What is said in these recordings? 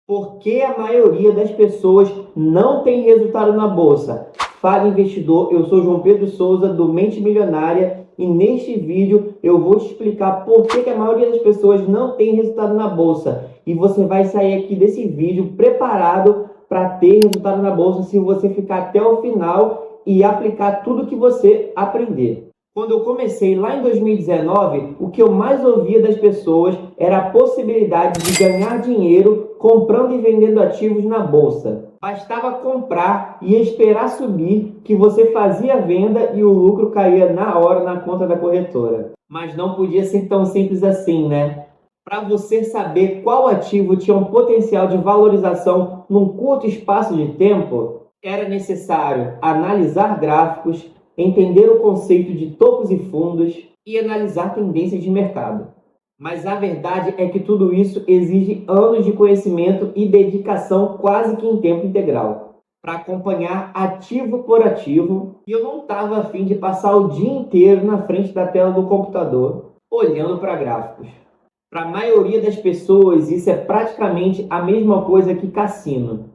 Por que a maioria das pessoas não tem resultado na bolsa? Fala investidor, eu sou João Pedro Souza do Mente Milionária e neste vídeo eu vou te explicar por que a maioria das pessoas não tem resultado na bolsa. E você vai sair aqui desse vídeo preparado para ter resultado na bolsa se você ficar até o final e aplicar tudo que você aprender. Quando eu comecei lá em 2019, o que eu mais ouvia das pessoas era a possibilidade de ganhar dinheiro comprando e vendendo ativos na bolsa. Bastava comprar e esperar subir que você fazia a venda e o lucro caía na hora na conta da corretora. Mas não podia ser tão simples assim, né? Para você saber qual ativo tinha um potencial de valorização num curto espaço de tempo, era necessário analisar gráficos, entender o conceito de topos e fundos e analisar tendências de mercado. Mas a verdade é que tudo isso exige anos de conhecimento e dedicação quase que em tempo integral, para acompanhar ativo por ativo, e eu não estava a fim de passar o dia inteiro na frente da tela do computador, olhando para gráficos. Para a maioria das pessoas, isso é praticamente a mesma coisa que cassino.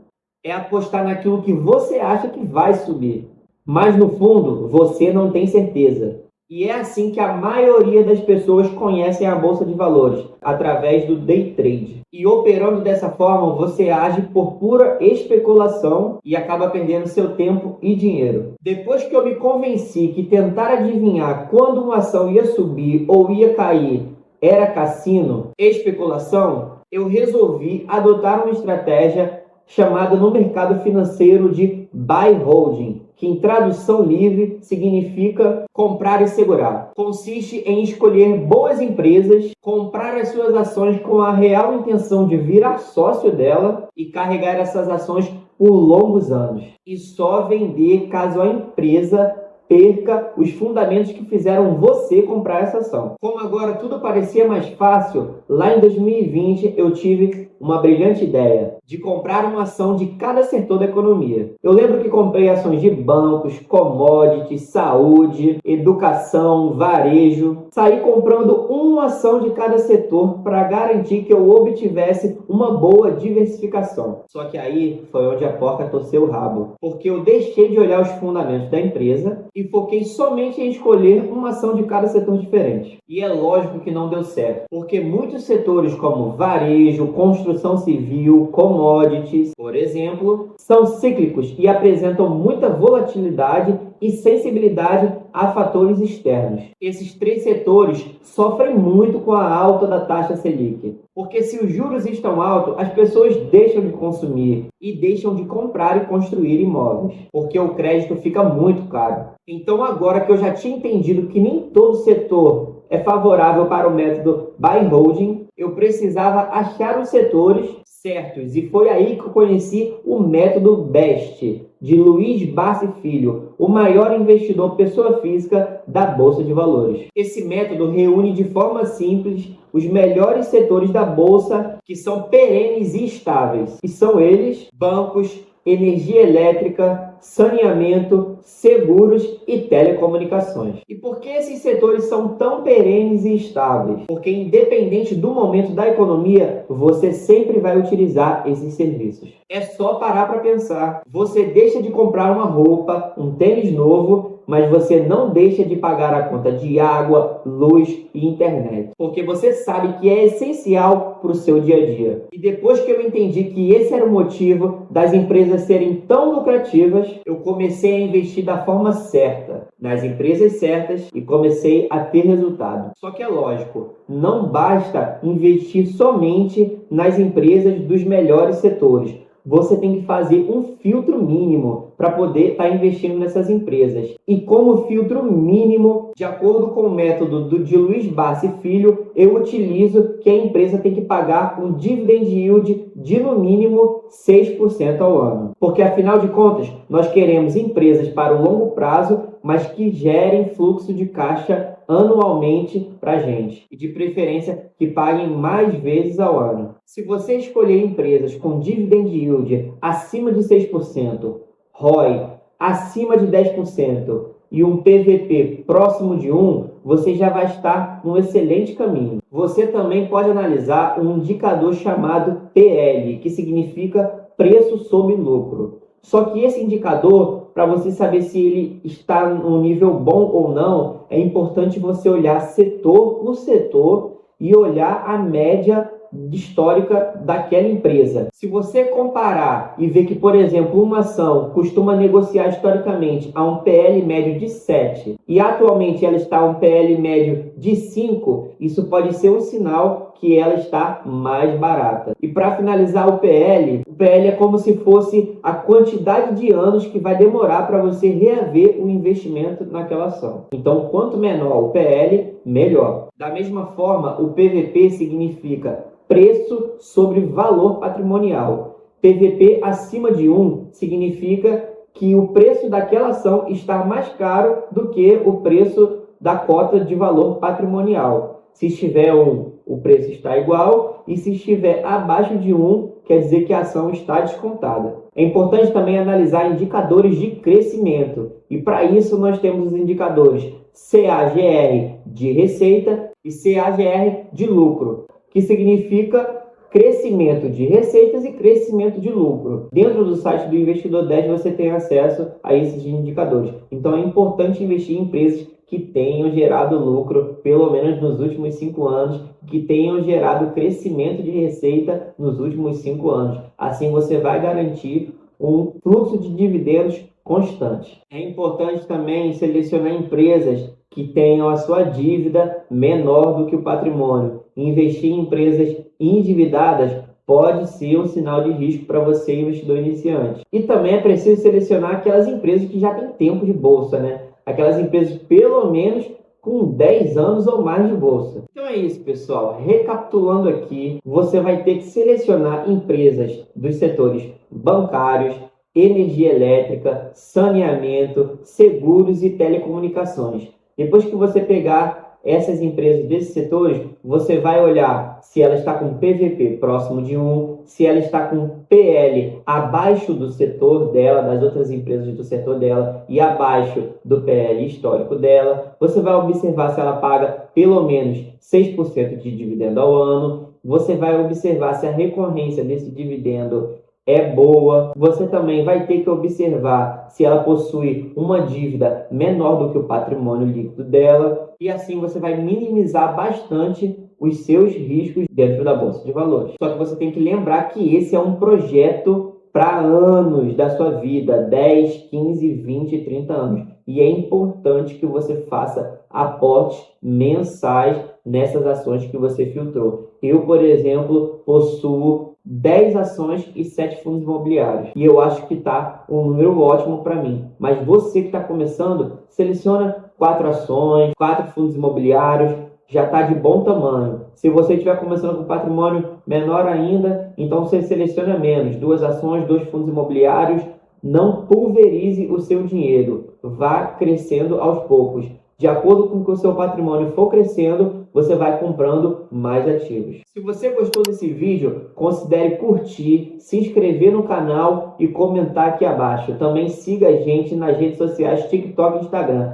É apostar naquilo que você acha que vai subir. Mas no fundo, você não tem certeza. E é assim que a maioria das pessoas conhecem a Bolsa de Valores, através do day trade. E operando dessa forma, você age por pura especulação e acaba perdendo seu tempo e dinheiro. Depois que eu me convenci que tentar adivinhar quando uma ação ia subir ou ia cair era cassino, especulação, eu resolvi adotar uma estratégia chamada no mercado financeiro de buy holding, que em tradução livre significa comprar e segurar. Consiste em escolher boas empresas, comprar as suas ações com a real intenção de virar sócio dela e carregar essas ações por longos anos. E só vender caso a empresa perca os fundamentos que fizeram você comprar essa ação. Como agora tudo parecia mais fácil, lá em 2020 eu tive uma brilhante ideia de comprar uma ação de cada setor da economia. Eu lembro que comprei ações de bancos, commodities, saúde, educação, varejo. Saí comprando uma ação de cada setor para garantir que eu obtivesse uma boa diversificação. Só que aí foi onde a porca torceu o rabo, porque eu deixei de olhar os fundamentos da empresa e foquei somente em escolher uma ação de cada setor diferente. E é lógico que não deu certo, porque muitos setores como varejo, construção civil, commodities, por exemplo, são cíclicos e apresentam muita volatilidade e sensibilidade a fatores externos. Esses três setores sofrem muito com a alta da taxa Selic, porque se os juros estão altos, as pessoas deixam de consumir e deixam de comprar e construir imóveis, porque o crédito fica muito caro. Então agora que eu já tinha entendido que nem todo setor é favorável para o método buy holding, eu precisava achar os setores certos e foi aí que eu conheci o método BEST, de Luiz Barsi Filho, o maior investidor pessoa física da Bolsa de Valores. Esse método reúne de forma simples os melhores setores da Bolsa que são perenes e estáveis, e são eles: bancos, energia elétrica, saneamento, seguros e telecomunicações. E por que esses setores são tão perenes e estáveis? Porque independente do momento da economia, você sempre vai utilizar esses serviços. É só parar para pensar. Você deixa de comprar uma roupa, um tênis novo, mas você não deixa de pagar a conta de água, luz e internet, porque você sabe que é essencial para o seu dia a dia. E depois que eu entendi que esse era o motivo das empresas serem tão lucrativas, eu comecei a investir da forma certa, nas empresas certas, e comecei a ter resultado. Só que é lógico, não basta investir somente nas empresas dos melhores setores. Você tem que fazer um filtro mínimo para poder estar investindo nessas empresas. E como filtro mínimo, de acordo com o método de Luiz Barsi Filho, eu utilizo que a empresa tem que pagar um dividend yield de no mínimo 6% ao ano. Porque afinal de contas, nós queremos empresas para o longo prazo, mas que gerem fluxo de caixa anualmente para a gente. E de preferência que paguem mais vezes ao ano. Se você escolher empresas com dividend yield acima de 6%, ROI acima de 10% e um PVP próximo de 1, você já vai estar num excelente caminho. Você também pode analisar um indicador chamado PL, que significa preço sobre lucro. Só que esse indicador, para você saber se ele está no nível bom ou não, é importante você olhar setor por setor e olhar a média histórica daquela empresa. Se você comparar e ver que, por exemplo, uma ação costuma negociar historicamente a um PL médio de 7 e atualmente ela está a um PL médio de 5, isso pode ser um sinal que ela está mais barata. E para finalizar o PL é como se fosse a quantidade de anos que vai demorar para você reaver o investimento naquela ação. Então, quanto menor o PL, melhor. Da mesma forma, o PVP significa preço sobre valor patrimonial. PVP acima de 1 significa que o preço daquela ação está mais caro do que o preço da cota de valor patrimonial. Se estiver 1, o preço está igual, e se estiver abaixo de 1, quer dizer que a ação está descontada. É importante também analisar indicadores de crescimento, e para isso nós temos os indicadores CAGR de receita e CAGR de lucro, que significa crescimento de receitas e crescimento de lucro. Dentro do site do Investidor 10 você tem acesso a esses indicadores. Então é importante investir em empresas que tenham gerado lucro, pelo menos nos últimos 5 anos, que tenham gerado crescimento de receita nos últimos 5 anos. Assim você vai garantir um fluxo de dividendos constante. É importante também selecionar empresas que tenham a sua dívida menor do que o patrimônio. Investir em empresas endividadas pode ser um sinal de risco para você, investidor iniciante. E também é preciso selecionar aquelas empresas que já têm tempo de bolsa, né? Aquelas empresas pelo menos com 10 anos ou mais de bolsa. Então é isso, pessoal. Recapitulando aqui, você vai ter que selecionar empresas dos setores bancários, energia elétrica, saneamento, seguros e telecomunicações. Depois que você pegar essas empresas desses setores, você vai olhar se ela está com PVP próximo de 1, se ela está com PL abaixo do setor dela, das outras empresas do setor dela, e abaixo do PL histórico dela. Você vai observar se ela paga pelo menos 6% de dividendo ao ano. Você vai observar se a recorrência desse dividendo é boa. Você também vai ter que observar se ela possui uma dívida menor do que o patrimônio líquido dela, e assim você vai minimizar bastante os seus riscos dentro da Bolsa de Valores. Só que você tem que lembrar que esse é um projeto para anos da sua vida, 10, 15, 20, 30 anos. E é importante que você faça aportes mensais nessas ações que você filtrou. Eu, por exemplo, possuo 10 ações e 7 fundos imobiliários. E eu acho que está um número ótimo para mim. Mas você que está começando, seleciona 4 ações, 4 fundos imobiliários, já está de bom tamanho. Se você estiver começando com patrimônio menor ainda, então você seleciona menos. 2 ações, 2 fundos imobiliários. Não pulverize o seu dinheiro. Vá crescendo aos poucos. De acordo com que o seu patrimônio for crescendo, você vai comprando mais ativos. Se você gostou desse vídeo, considere curtir, se inscrever no canal e comentar aqui abaixo. Também siga a gente nas redes sociais, TikTok e Instagram,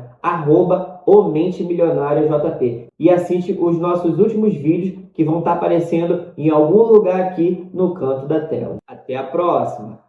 @OMenteMilionariaJP. E assiste os nossos últimos vídeos que vão estar aparecendo em algum lugar aqui no canto da tela. Até a próxima!